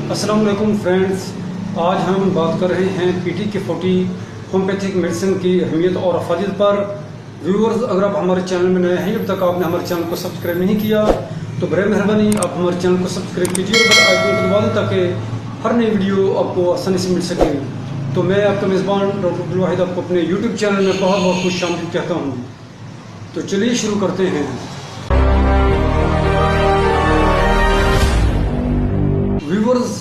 السلام علیکم فرینڈز، آج ہم بات کر رہے ہیں PTK40 ہومیوپیتھک میڈیسن کی اہمیت اور افادیت پر۔ ویورز، اگر آپ ہمارے چینل میں نئے ہیں، اب تک آپ نے ہمارے چینل کو سبسکرائب نہیں کیا تو برائے مہربانی آپ ہمارے چینل کو سبسکرائب کیجیے اور بیل آئیکن کو دبا دیں تاکہ ہر نئی ویڈیو آپ کو آسانی سے مل سکے۔ تو میں آپ کا میزبان ڈاکٹر عبدالواحد آپ کو اپنے یوٹیوب چینل میں بہت بہت خوش آمدید کہتا ہوں۔ تو چلیے شروع کرتے ہیں۔ ویورز،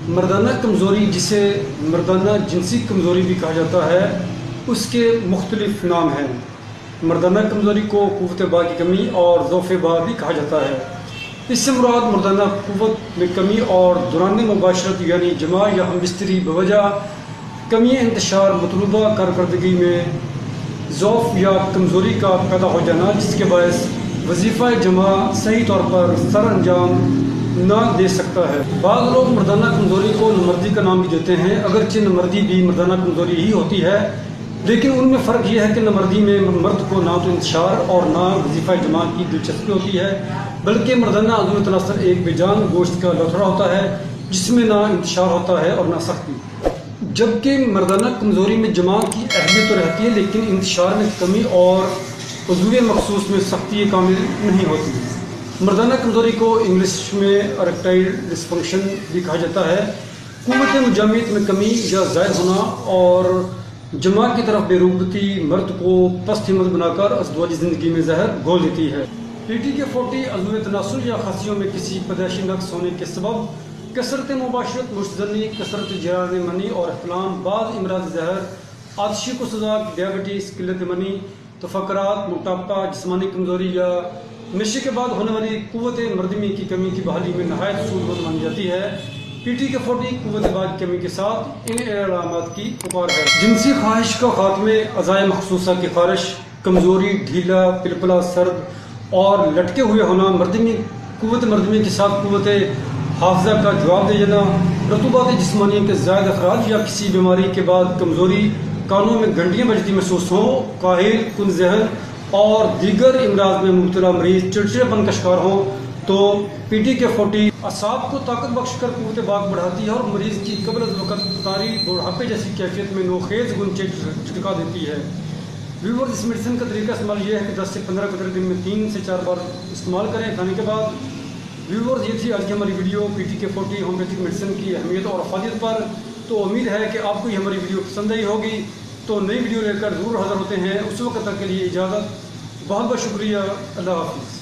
مردانہ کمزوری، جسے مردانہ جنسی کمزوری بھی کہا جاتا ہے، اس کے مختلف نام ہیں۔ مردانہ کمزوری کو قوت با کی کمی اور ضعف با بھی کہا جاتا ہے۔ اس سے مراد مردانہ قوت میں کمی اور دوران مباشرت یعنی جماع یا ہم بستری بوجہ کمی انتشار مطلوبہ کارکردگی میں ضعف یا کمزوری کا پیدا ہو جانا، جس کے باعث وظیفہ جماع صحیح طور پر سر انجام نہ دے سکتا ہے۔ بعض لوگ مردانہ کمزوری کو نمردی کا نام بھی دیتے ہیں، اگرچہ نمردی بھی مردانہ کمزوری ہی ہوتی ہے، لیکن ان میں فرق یہ ہے کہ نمردی میں مرد کو نہ تو انتشار اور نہ وظیفہ جماع کی دلچسپی ہوتی ہے، بلکہ مردانہ عضو تناسل ایک بے جان گوشت کا لوتھڑا ہوتا ہے جس میں نہ انتشار ہوتا ہے اور نہ سختی۔ جبکہ مردانہ کمزوری میں جماع کی اہمیت تو رہتی ہے، لیکن انتشار میں کمی اور عضو مخصوص میں سختی کامل نہیں ہوتی۔ مردانہ کمزوری کو انگلش میں اریکٹائل ڈسفنکشن بھی کہا جاتا ہے۔ قوت مجامعت میں کمی یا زائد ہونا اور جماع کی طرف بے رغبتی مرد کو پست ہمت بنا کر ازدواجی زندگی میں زہر گھول دیتی ہے۔ PTK40 عضو تناسل یا خصیوں میں کسی پیدائشی نقص ہونے کے سبب کثرت مباشرت، مشتزنی، کثرت جرار منی اور احتلام، بعض امراض زہر، آتشی کو سزا، ڈیابٹیز، قلت منی، تفکرات، موٹاپا، جسمانی کمزوری یا نشے کے بعد ہونے والی قوت مردمی کی کمی کی بحالی میں نہایت سود مند مانی جاتی ہے۔ PTK40 قوت با کی کمی کے ساتھ ان علامات کی پکار ہے: جنسی خواہش کا خاتمے، اعضاء مخصوصہ کی خارش، کمزوری، ڈھیلا، پلپلا، سرد اور لٹکے ہوئے ہونا، قوت مردمی کے ساتھ قوت حافظہ کا جواب دے جانا، رطوبات جسمانی کے زائد اخراج یا کسی بیماری کے بعد کمزوری، کانوں میں گھنٹیاں بجتی محسوس ہوں، کاہل کن ذہن اور دیگر امراض میں مبتلا مریض چڑچڑاپن کا شکار ہوں تو PTK40 اعصاب کو طاقت بخش کر قوت باک بڑھاتی ہے اور مریض کی قبل از وقت طاری بڑھاپے جیسی کیفیت میں نوخیز گنچے چھٹکا دیتی ہے۔ ویورز، اس میڈیسن کا طریقہ استعمال یہ ہے کہ 10 سے 15 قطرے دن میں 3 سے 4 بار استعمال کریں کھانے کے بعد۔ ویورز، یہ تھی آج کی ہماری ویڈیو PTK40 ہومیوپیتھک میڈیسن کی اہمیت اور افادیت پر۔ تو امید ہے کہ آپ کو یہ ہماری ویڈیو پسند آئی ہوگی۔ تو نئی ویڈیو لے کر ضرور حاضر ہوتے ہیں، اس وقت تک کے لیے اجازت۔ بہت بہت شکریہ۔ اللہ حافظ۔